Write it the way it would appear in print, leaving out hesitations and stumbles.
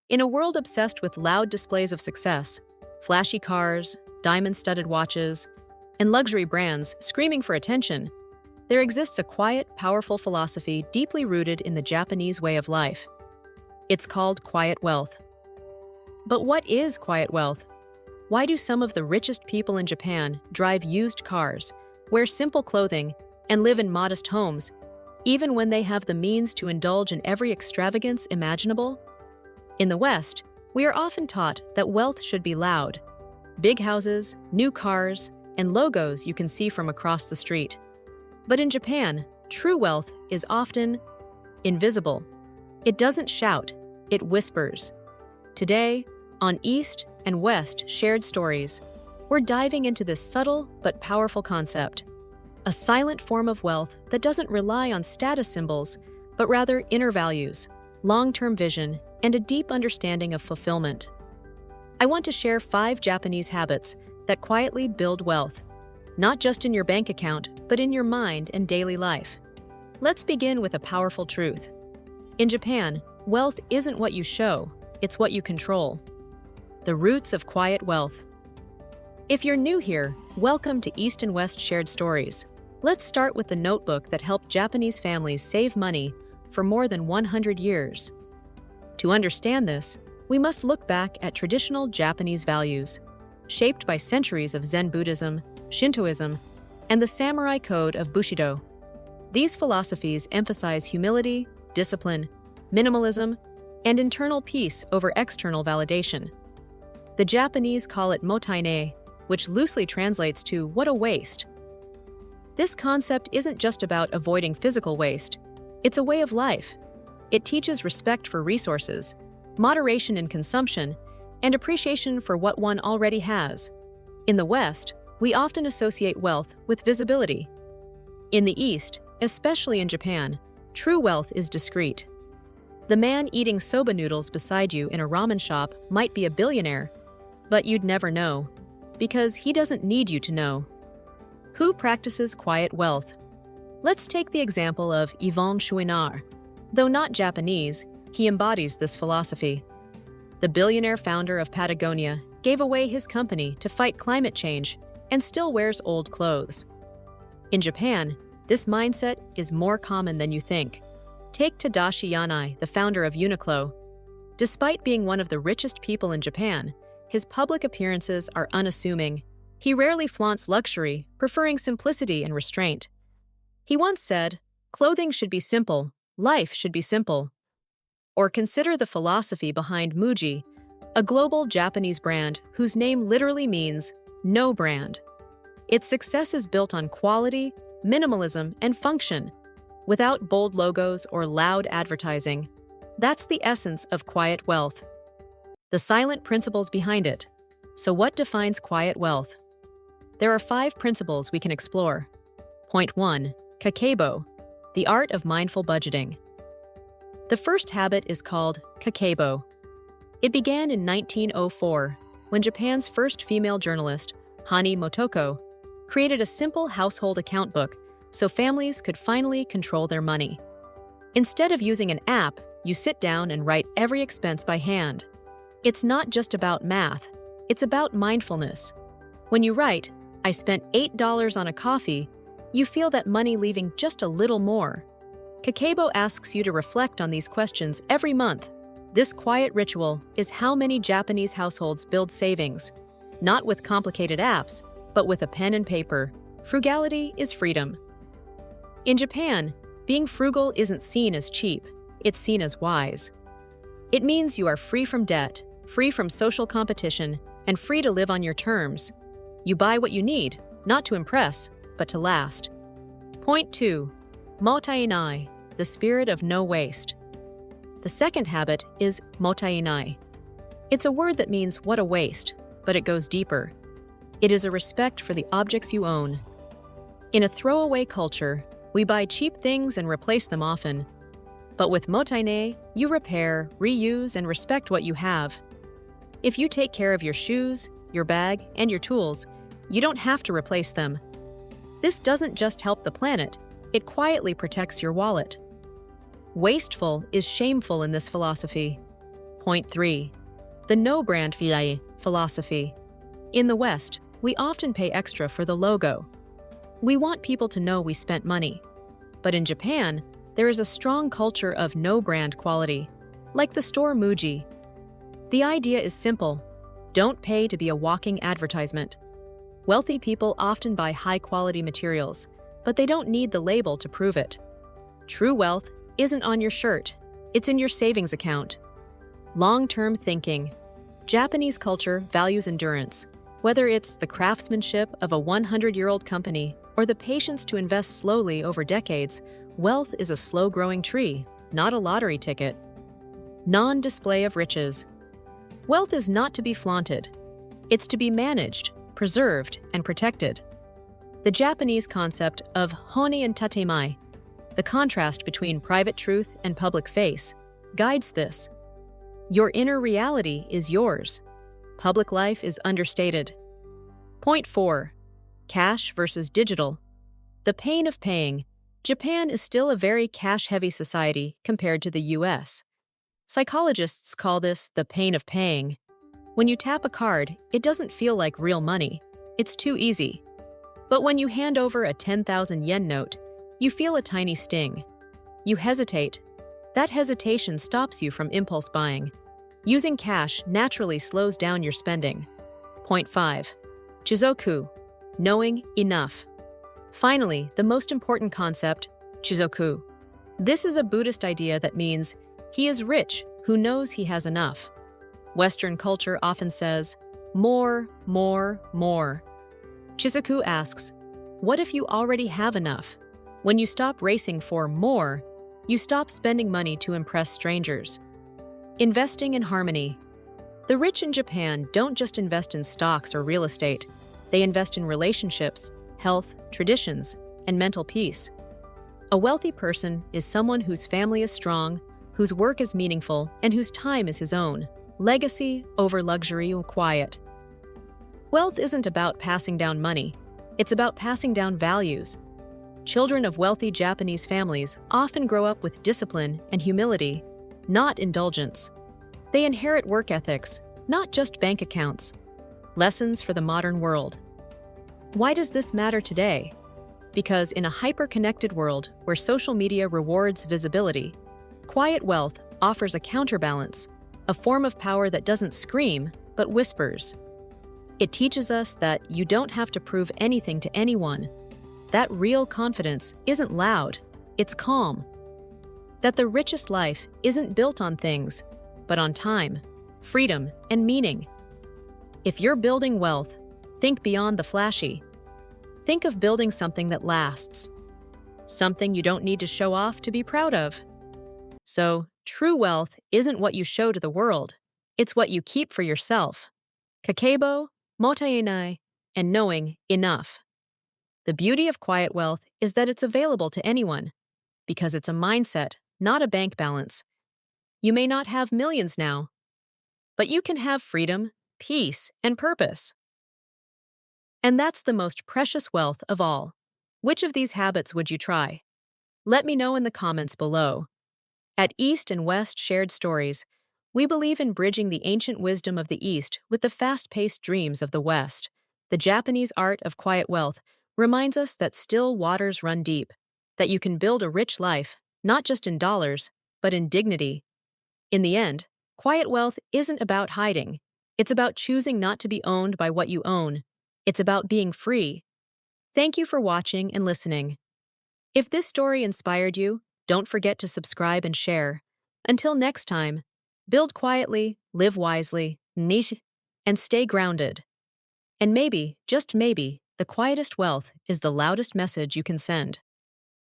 In a world obsessed with loud displays of success, flashy cars, diamond-studded watches, and luxury brands screaming for attention, there exists a quiet, powerful philosophy deeply rooted in the Japanese way of life. It's called quiet wealth. But what is quiet wealth? Why do some of the richest people in Japan drive used cars, wear simple clothing, and live in modest homes, even when they have the means to indulge in every extravagance imaginable? In the West, we are often taught that wealth should be loud. Big houses, new cars, and logos you can see from across the street. But in Japan, true wealth is often invisible. It doesn't shout, it whispers. Today, on East and West Shared Stories, we're diving into this subtle but powerful concept, a silent form of wealth that doesn't rely on status symbols, but rather inner values, long-term vision, and a deep understanding of fulfillment. I want to share 5 Japanese habits that quietly build wealth, not just in your bank account, but in your mind and daily life. Let's begin with a powerful truth. In Japan, wealth isn't what you show, it's what you control. The roots of quiet wealth. If you're new here, welcome to East and West Shared Stories. Let's start with the notebook that helped Japanese families save money for more than 100 years. To understand this, we must look back at traditional Japanese values, shaped by centuries of Zen Buddhism, Shintoism, and the samurai code of Bushido. These philosophies emphasize humility, discipline, minimalism, and internal peace over external validation. The Japanese call it mottainai, which loosely translates to "what a waste." This concept isn't just about avoiding physical waste, it's a way of life. It teaches respect for resources, moderation in consumption, and appreciation for what one already has. In the West, we often associate wealth with visibility. In the East, especially in Japan, true wealth is discreet. The man eating soba noodles beside you in a ramen shop might be a billionaire, but you'd never know, because he doesn't need you to know. Who practices quiet wealth? Let's take the example of Yvon Chouinard. Though not Japanese, he embodies this philosophy. The billionaire founder of Patagonia gave away his company to fight climate change and still wears old clothes. In Japan, this mindset is more common than you think. Take Tadashi Yanai, the founder of Uniqlo. Despite being one of the richest people in Japan, his public appearances are unassuming. He rarely flaunts luxury, preferring simplicity and restraint. He once said, "Clothing should be simple, life should be simple." Or consider the philosophy behind Muji, a global Japanese brand whose name literally means no brand. Its success is built on quality, minimalism, and function, without bold logos or loud advertising. That's the essence of quiet wealth. The silent principles behind it. So what defines quiet wealth? There are 5 principles we can explore. Point 1. Kakeibo, the art of mindful budgeting. The first habit is called kakeibo. It began in 1904, when Japan's first female journalist, Hani Motoko, created a simple household account book so families could finally control their money. Instead of using an app, you sit down and write every expense by hand. It's not just about math, it's about mindfulness. When you write, "I spent $8 on a coffee," you feel that money leaving just a little more. Kakeibo asks you to reflect on these questions every month. This quiet ritual is how many Japanese households build savings, not with complicated apps, but with a pen and paper. Frugality is freedom. In Japan, being frugal isn't seen as cheap, it's seen as wise. It means you are free from debt, free from social competition, and free to live on your terms. You buy what you need, not to impress, but to last. Point 2. Mottainai, the spirit of no waste. The second habit is mottainai. It's a word that means "what a waste," but it goes deeper. It is a respect for the objects you own. In a throwaway culture, we buy cheap things and replace them often. But with mottainai, you repair, reuse, and respect what you have. If you take care of your shoes, your bag, and your tools, you don't have to replace them. This doesn't just help the planet, it quietly protects your wallet. Wasteful is shameful in this philosophy. Point 3. The no-brand philosophy. In the West, we often pay extra for the logo. We want people to know we spent money. But in Japan, there is a strong culture of no-brand quality, like the store Muji. The idea is simple: don't pay to be a walking advertisement. Wealthy people often buy high-quality materials, but they don't need the label to prove it. True wealth isn't on your shirt, it's in your savings account. Long-term thinking. Japanese culture values endurance. Whether it's the craftsmanship of a 100-year-old company or the patience to invest slowly over decades, wealth is a slow-growing tree, not a lottery ticket. Non-display of riches. Wealth is not to be flaunted. It's to be managed, preserved, and protected. The Japanese concept of hone and tatemai, the contrast between private truth and public face, guides this. Your inner reality is yours. Public life is understated. Point 4. Cash versus digital. The pain of paying. Japan is still a very cash-heavy society compared to the US. Psychologists call this the pain of paying. When you tap a card, it doesn't feel like real money. It's too easy. But when you hand over a 10,000 yen note, you feel a tiny sting. You hesitate. That hesitation stops you from impulse buying. Using cash naturally slows down your spending. Point 5. Chizoku. Knowing enough. Finally, the most important concept, chizoku. This is a Buddhist idea that means he is rich who knows he has enough. Western culture often says, more, more, more. Chizoku asks, what if you already have enough? When you stop racing for more, you stop spending money to impress strangers. Investing in harmony. The rich in Japan don't just invest in stocks or real estate. They invest in relationships, health, traditions, and mental peace. A wealthy person is someone whose family is strong, whose work is meaningful, and whose time is his own. Legacy over luxury or quiet. Wealth isn't about passing down money. It's about passing down values. Children of wealthy Japanese families often grow up with discipline and humility, not indulgence. They inherit work ethics, not just bank accounts. Lessons for the modern world. Why does this matter today? Because in a hyper-connected world where social media rewards visibility, quiet wealth offers a counterbalance, a form of power that doesn't scream, but whispers. It teaches us that you don't have to prove anything to anyone. That real confidence isn't loud, it's calm. That the richest life isn't built on things, but on time, freedom, and meaning. If you're building wealth, think beyond the flashy. Think of building something that lasts. Something you don't need to show off to be proud of. So, true wealth isn't what you show to the world, it's what you keep for yourself. Kakebo, motaenai, and knowing enough. The beauty of quiet wealth is that it's available to anyone, because it's a mindset, not a bank balance. You may not have millions now, but you can have freedom, peace, and purpose. And that's the most precious wealth of all. Which of these habits would you try? Let me know in the comments below. At East and West Shared Stories, we believe in bridging the ancient wisdom of the East with the fast-paced dreams of the West. The Japanese art of quiet wealth reminds us that still waters run deep, that you can build a rich life, not just in dollars, but in dignity. In the end, quiet wealth isn't about hiding. It's about choosing not to be owned by what you own. It's about being free. Thank you for watching and listening. If this story inspired you, don't forget to subscribe and share. Until next time, build quietly, live wisely, and stay grounded. And maybe, just maybe, the quietest wealth is the loudest message you can send.